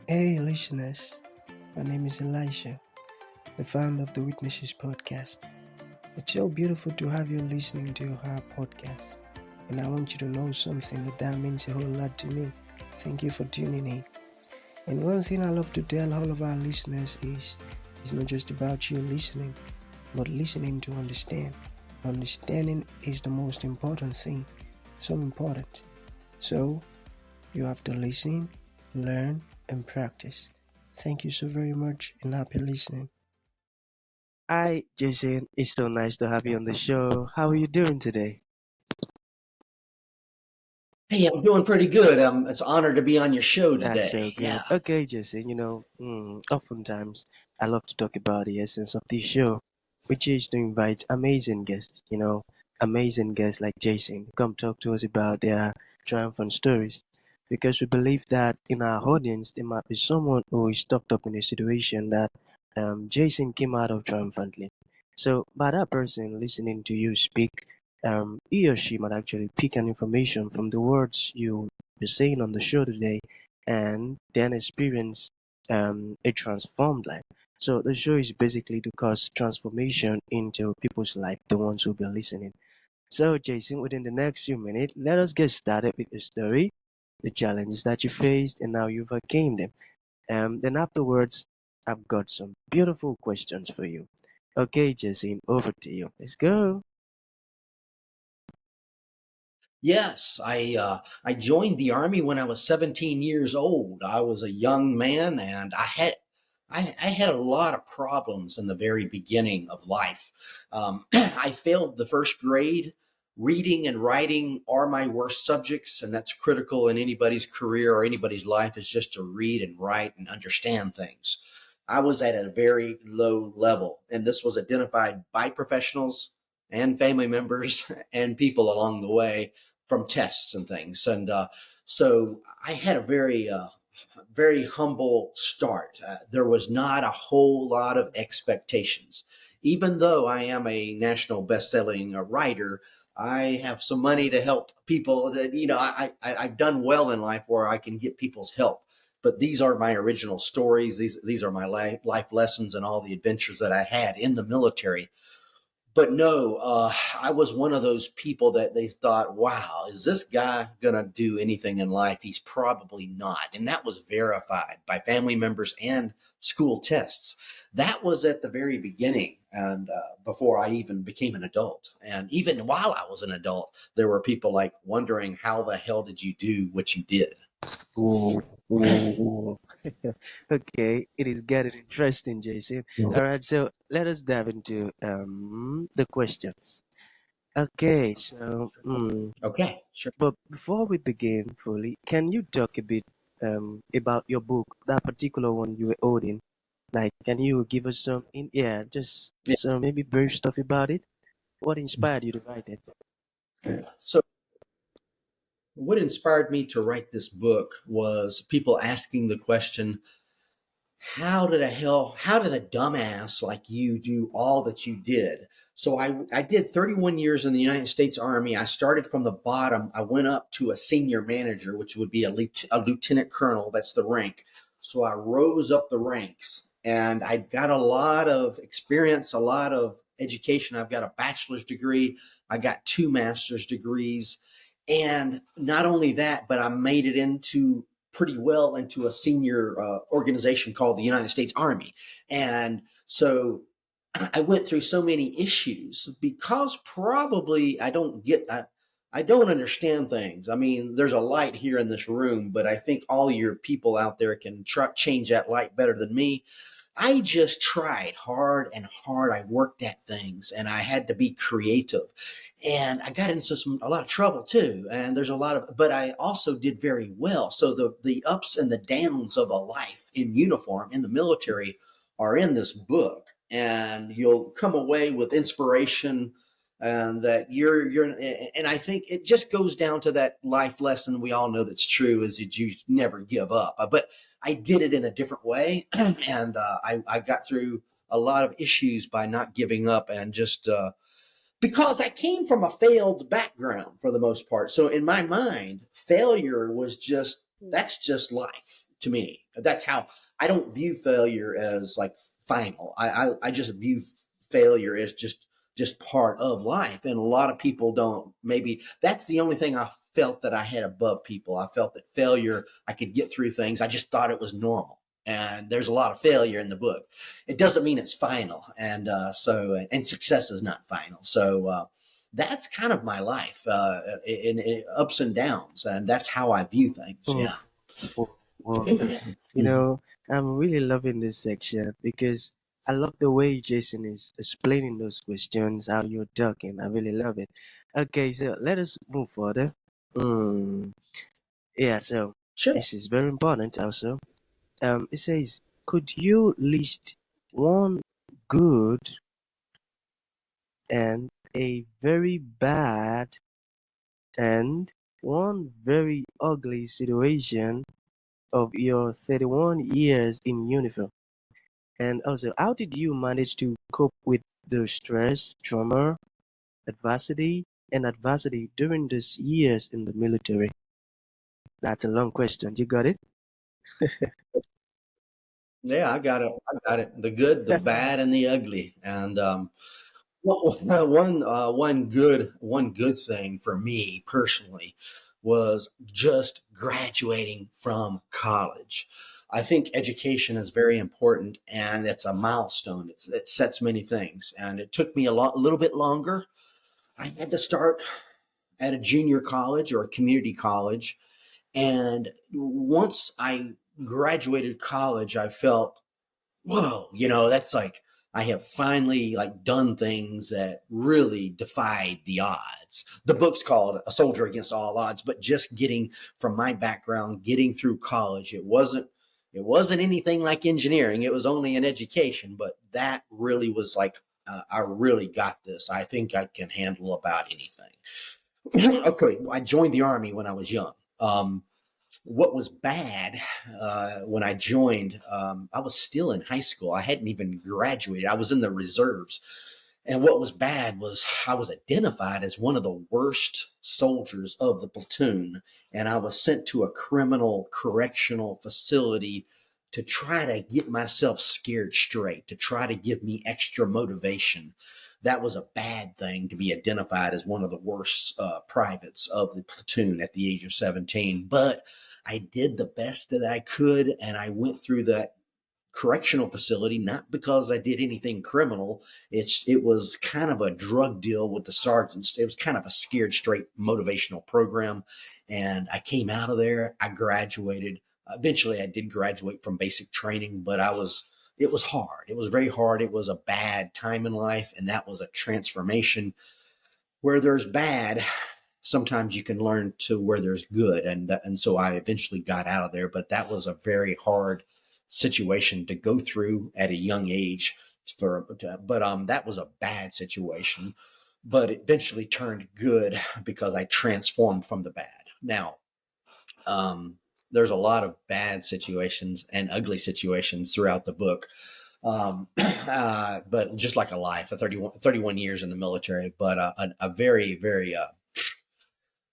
Hey, listeners. My name is Elisha, the founder of the Witnesses podcast. It's so beautiful to have you listening to our podcast. And I want you to know something that means a whole lot to me. Thank you for tuning in. And one thing I love to tell all of our listeners is it's not just about you listening, but listening to understand. Understanding is the most important thing. So important. So you have to listen, learn, and practice. Thank you so very much and happy listening. Hi, Jason. It's so nice to have you on the show. How are you doing today? Hey, I'm doing pretty good. It's an honor to be on your show That's today. so Yeah. good. Okay, Jason, oftentimes I love to talk about the essence of this show, which is to invite amazing guests, amazing guests like Jason, to come talk to us about their triumphant stories. Because we believe that in our audience, there might be someone who is stuck up in a situation that Jason came out of triumphantly. So, by that person listening to you speak, he or she might actually pick an information from the words you be saying on the show today and then experience a transformed life. So the show is basically to cause transformation into people's life, the ones who've been listening. So Jason, within the next few minutes, let us get started with the story, the challenges that you faced, and how you overcame them. Then afterwards, I've got some beautiful questions for you. Okay, Jason, over to you. Let's go. Yes, I joined the army when I was 17 years old. I was a young man, and I had a lot of problems in the very beginning of life. I failed the first grade. Reading and writing are my worst subjects, and that's critical in anybody's career or anybody's life, is just to read and write and understand things. I was at a very low level, and this was identified by professionals and family members and people along the way from tests and things. And so I had a very humble start. There was not a whole lot of expectations. Even though I am a national best-selling writer, I have some money to help people. That I've done well in life where I can get people's help. But these are my original stories. These are my life lessons and all the adventures that I had in the military. But no, I was one of those people that they thought, wow, is this guy going to do anything in life? He's probably not. And that was verified by family members and school tests. That was at the very beginning and before I even became an adult. And even while I was an adult, there were people like wondering, how the hell did you do what you did? Ooh, ooh. Okay, it is getting interesting, Jason. All right, so let us dive into the questions. Okay, so Okay, sure. but before we begin fully, can you talk a bit about your book, that particular one you were holding? Like, can you give us some just Yeah. some maybe brief stuff about it? What inspired you to write it? So what inspired me to write this book was people asking the question, how did a dumbass like you do all that you did? So I did 31 years in the United States Army. I started from the bottom. I went up to a senior manager, which would be a lieutenant colonel. That's the rank. So I rose up the ranks and I got a lot of experience, a lot of education. I've got a bachelor's degree. I got two master's degrees. And not only that, but I made it into pretty well into a senior organization called the United States Army. And so I went through so many issues because probably I don't understand things. I mean, there's a light here in this room, but I think all your people out there can change that light better than me. I just tried hard and hard. I worked at things and I had to be creative. And I got into a lot of trouble too. And there's a lot of, but I also did very well. So the ups and the downs of a life in uniform in the military are in this book. And you'll come away with inspiration and that and I think it just goes down to that life lesson we all know that's true is that you never give up. But I did it in a different way, and I got through a lot of issues by not giving up and just because I came from a failed background for the most part. So in my mind, failure was just that's just life to me. That's how I don't view failure as like final. I just view failure as just part of life. And a lot of people don't. Maybe that's the only thing I felt that I had above people. I felt that failure, I could get through things. I just thought it was normal. And there's a lot of failure in the book. It doesn't mean it's final. And success is not final. That's kind of my life in ups and downs. And that's how I view things. Mm, Yeah. mm, mm. You know, I'm really loving this section because I love the way Jason is explaining those questions, how you're talking. I really love it. Okay, so let us move further. Mm, yeah, so Sure. this is very important also. It says, could you list one good and a very bad and one very ugly situation of your 31 years in uniform? And also, how did you manage to cope with the stress, trauma, adversity during those years in the military? That's a long question. You got it? Yeah, I got it. I got it. The good, the bad, and the ugly. And one good thing for me personally was just graduating from college. I think education is very important, and it's a milestone. It sets many things, and it took me a little bit longer. I had to start at a junior college or a community college, and once I graduated college, I felt, whoa, that's like I have finally like done things that really defied the odds. The book's called A Soldier Against All Odds, but just getting from my background, getting through college, it wasn't anything like engineering. It was only an education, but that really was like I really got this. I think I can handle about anything. Okay, I joined the Army when I was young. What was bad when I joined, I was still in high school. I hadn't even graduated. I was in the reserves. And what was bad was I was identified as one of the worst soldiers of the platoon. And I was sent to a criminal correctional facility to try to get myself scared straight, to try to give me extra motivation. That was a bad thing to be identified as one of the worst privates of the platoon at the age of 17. But I did the best that I could, and I went through that correctional facility not because I did anything criminal. It was kind of a drug deal with the sergeants. It was kind of a scared straight motivational program, and I came out of there. I graduated. Eventually, I did graduate from basic training, but it was hard. It was very hard. It was a bad time in life, and that was a transformation. Where there's bad, sometimes you can learn to where there's good, and so I eventually got out of there. But that was a very hard situation to go through at a young age. But that was a bad situation, but it eventually turned good because I transformed from the bad. Now, there's a lot of bad situations and ugly situations throughout the book. But just like a life, 31 years in the military, but a very, very,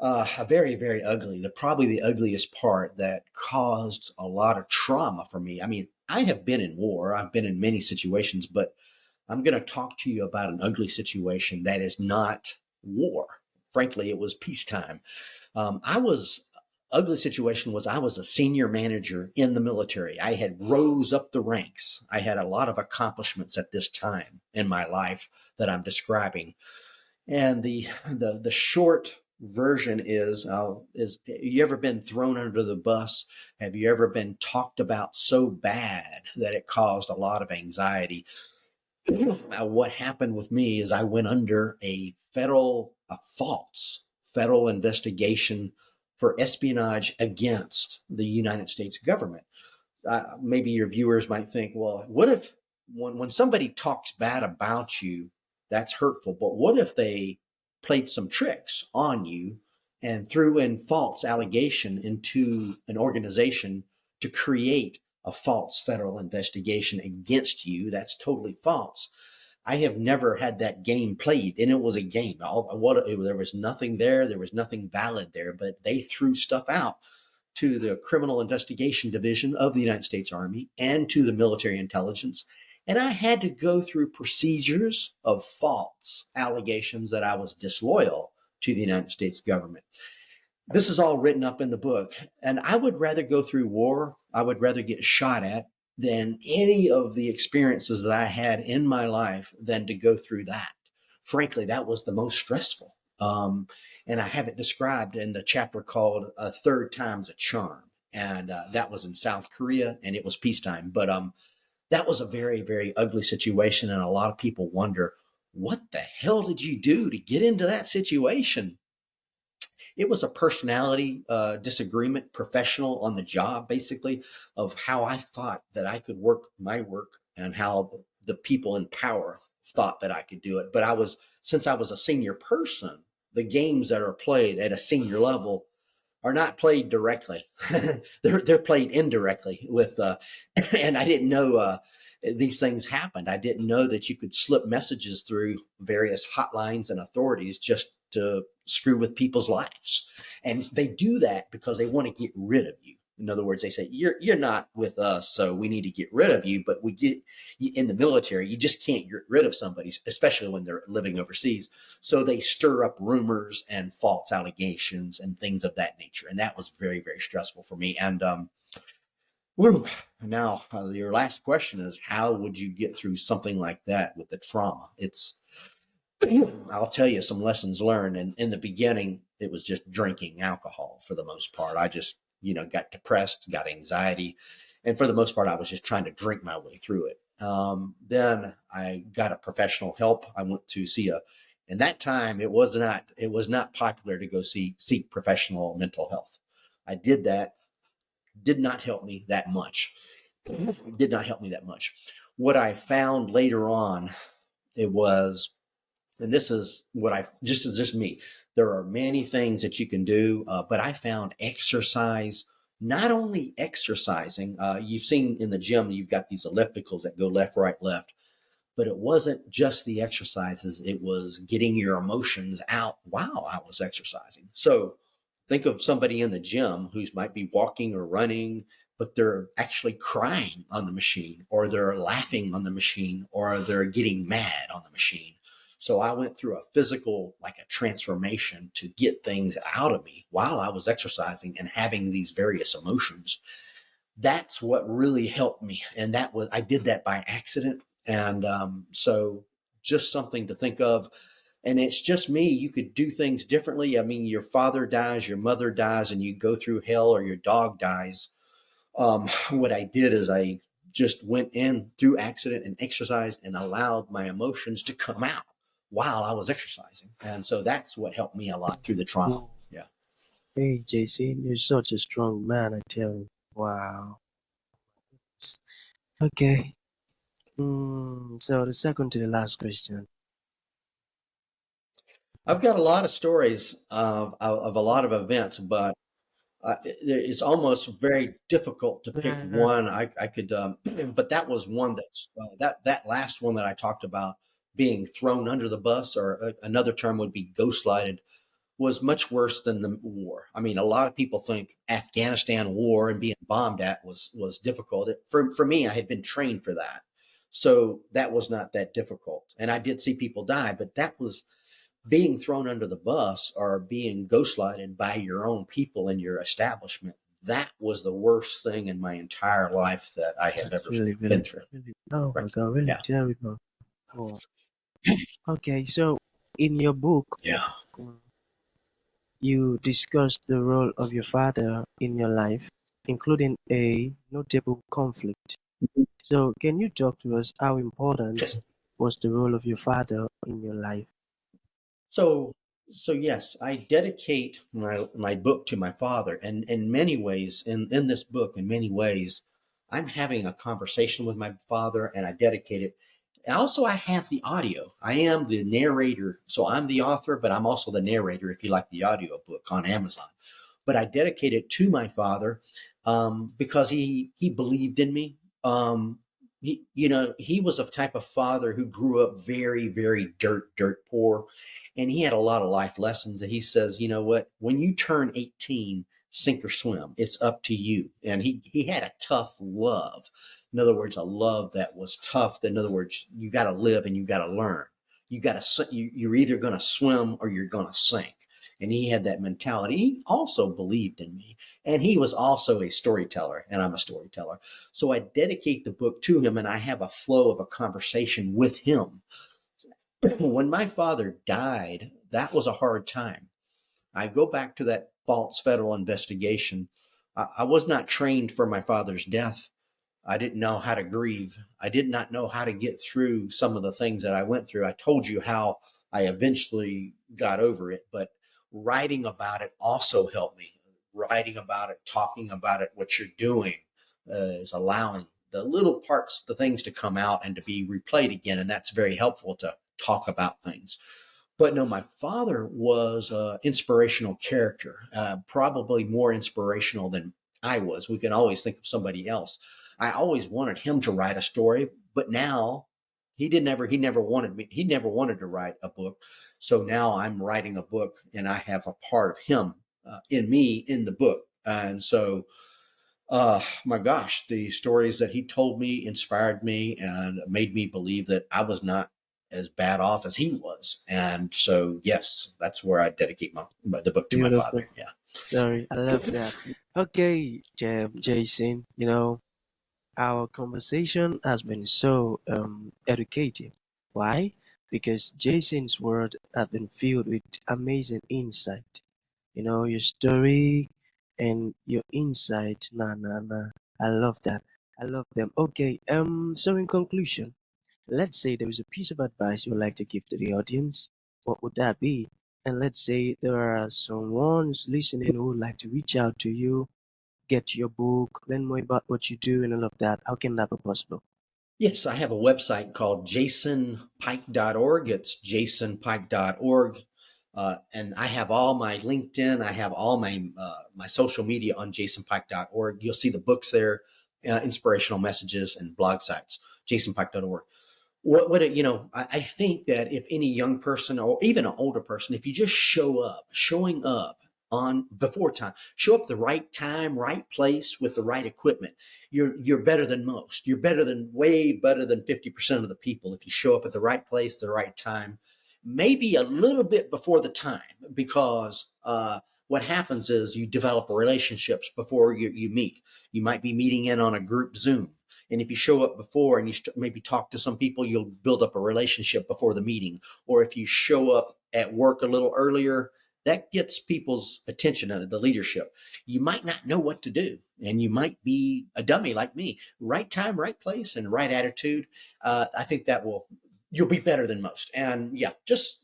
a very, very ugly, probably the ugliest part that caused a lot of trauma for me. I mean, I have been in war, I've been in many situations, but I'm going to talk to you about an ugly situation that is not war. Frankly, it was peacetime. I was ugly situation was I was a senior manager in the military. I had rose up the ranks. I had a lot of accomplishments at this time in my life that I'm describing. And the short version is you ever been thrown under the bus? Have you ever been talked about so bad that it caused a lot of anxiety? What happened with me is I went under a false federal investigation for espionage against the United States government. Maybe your viewers might think, well, what if when somebody talks bad about you, that's hurtful. But what if they played some tricks on you and threw in false allegation into an organization to create a false federal investigation against you? That's totally false. I have never had that game played, and it was a game. There was nothing there. There was nothing valid there, but they threw stuff out. to the Criminal Investigation Division of the United States Army and to the military intelligence. And I had to go through procedures of false allegations that I was disloyal to the United States government. This is all written up in the book. And I would rather go through war, I would rather get shot at than any of the experiences that I had in my life than to go through that. Frankly, that was the most stressful. And I have it described in the chapter called A Third Time's a Charm. And that was in South Korea, and it was peacetime. But that was a very, very ugly situation. And a lot of people wonder, what the hell did you do to get into that situation? It was a personality disagreement, professional on the job, basically, of how I thought that I could work my work and how the people in power thought that I could do it. But since I was a senior person, the games that are played at a senior level are not played directly. they're played indirectly and I didn't know these things happened. I didn't know that you could slip messages through various hotlines and authorities just to screw with people's lives. And they do that because they want to get rid of you. In other words, they say, you're not with us, so we need to get rid of you. But we get in the military, you just can't get rid of somebody, especially when they're living overseas. So they stir up rumors and false allegations and things of that nature. And that was very, very stressful for me. And now your last question is, how would you get through something like that with the trauma? I'll tell you some lessons learned. And in the beginning, it was just drinking alcohol for the most part. I just, got depressed, got anxiety. And for the most part, I was just trying to drink my way through it. Then I got a professional help. I went to see and that time it was not popular to go seek professional mental health. I did that. Did not help me that much. Did not help me that much. What I found later on, it was, and this is just me. There are many things that you can do, but I found exercise, not only exercising, you've seen in the gym, you've got these ellipticals that go left, right, left, but it wasn't just the exercises. It was getting your emotions out while I was exercising. So think of somebody in the gym who might be walking or running, but they're actually crying on the machine, or they're laughing on the machine, or they're getting mad on the machine. So I went through a physical, like a transformation to get things out of me while I was exercising and having these various emotions. That's what really helped me. And I did that by accident. And so just something to think of. And it's just me. You could do things differently. I mean, your father dies, your mother dies, and you go through hell, or your dog dies. What I did is I just went in through accident and exercised and allowed my emotions to come out while I was exercising. And so that's what helped me a lot through the trauma. Yeah. Hey, JC, you're such a strong man, I tell you. Wow. Okay. So the second to the last question. I've got a lot of stories of a lot of events, but it's almost very difficult to pick one. I could, but that was one that last one that I talked about, being thrown under the bus, or another term would be ghostlighted, was much worse than the war. I mean, a lot of people think Afghanistan war and being bombed at was difficult. For me, I had been trained for that. So that was not that difficult. And I did see people die, but that was being thrown under the bus or being ghostlighted by your own people in your establishment. That was the worst thing in my entire life that I have That's ever really, been through. really, oh my Right. God, really Yeah. terrible. Oh. Okay, so in your book, Yeah. you discussed the role of your father in your life, including a notable conflict. So, can you talk to us how important was the role of your father in your life? So, so yes, I dedicate my book to my father, and in many ways, in this book, in many ways, I'm having a conversation with my father, and I dedicate it. Also, I have the audio. I am the narrator, so I'm the author, but I'm also the narrator. If you like the audio book on Amazon, but I dedicate it to my father because he believed in me. He was a type of father who grew up very, very dirt poor, and he had a lot of life lessons. And he says, you know what? When you turn 18, sink or swim. It's up to you. And he had a tough love. In other words, a love that was tough. In other words, you got to live and you got to learn. You're either going to swim or you're going to sink. And he had that mentality. He also believed in me. And he was also a storyteller, and I'm a storyteller. So I dedicate the book to him, and I have a flow of a conversation with him. When my father died, that was a hard time. I go back to that false federal investigation. I was not trained for my father's death. I didn't know how to grieve. I did not know how to get through some of the things that I went through. I told you how I eventually got over it, but writing about it also helped me. Writing about it, talking about it, what you're doing is allowing the little parts, the things to come out and to be replayed again. And that's very helpful to talk about things. But no, my father was an inspirational character, probably more inspirational than I was. We can always think of somebody else. I always wanted him to write a story, but now he never wanted to write a book. So now I'm writing a book, and I have a part of him in me in the book. And so, my gosh, the stories that he told me inspired me and made me believe that I was not as bad off as he was. And so, yes, that's where I dedicate the book to my Beautiful. father. Yeah. Sorry, I love that. Okay, Jason, our conversation has been so educative. Why? Because Jason's words have been filled with amazing insight. Your story and your insight. Nah, nah, nah. I love that. I love them. Okay. So in conclusion, let's say there is a piece of advice you would like to give to the audience. What would that be? And let's say there are someone listening who would like to reach out to you, get your book, learn more about what you do and all of that. How can that be possible? Yes, I have a website called jasonpike.org. It's jasonpike.org. And I have all my LinkedIn. I have all my social media on jasonpike.org. You'll see the books there, inspirational messages, and blog sites, jasonpike.org. I think that if any young person or even an older person, if you just showing up on before time, show up the right time, right place with the right equipment, you're better than most. You're way better than 50% of the people if you show up at the right place, the right time, maybe a little bit before the time, because what happens is you develop relationships before you meet. You might be meeting in on a group Zoom. And if you show up before and you maybe talk to some people, you'll build up a relationship before the meeting. Or if you show up at work a little earlier, that gets people's attention, the leadership. You might not know what to do, and you might be a dummy like me. Right time, right place, and right attitude. I think you'll be better than most. And yeah,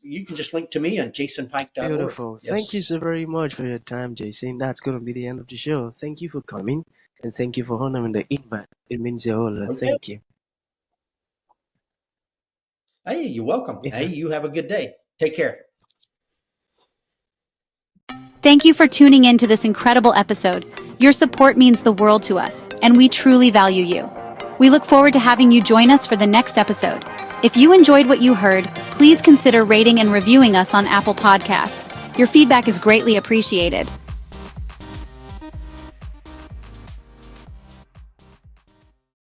you can just link to me on jasonpike.org. Beautiful. Yes. Thank you so very much for your time, Jason. That's going to be the end of the show. Thank you for coming, and thank you for honoring the invite. It means a whole lot. Okay. Thank you. Hey, you're welcome. Yeah. Hey, you have a good day. Take care. Thank you for tuning in to this incredible episode. Your support means the world to us, and we truly value you. We look forward to having you join us for the next episode. If you enjoyed what you heard, please consider rating and reviewing us on Apple Podcasts. Your feedback is greatly appreciated.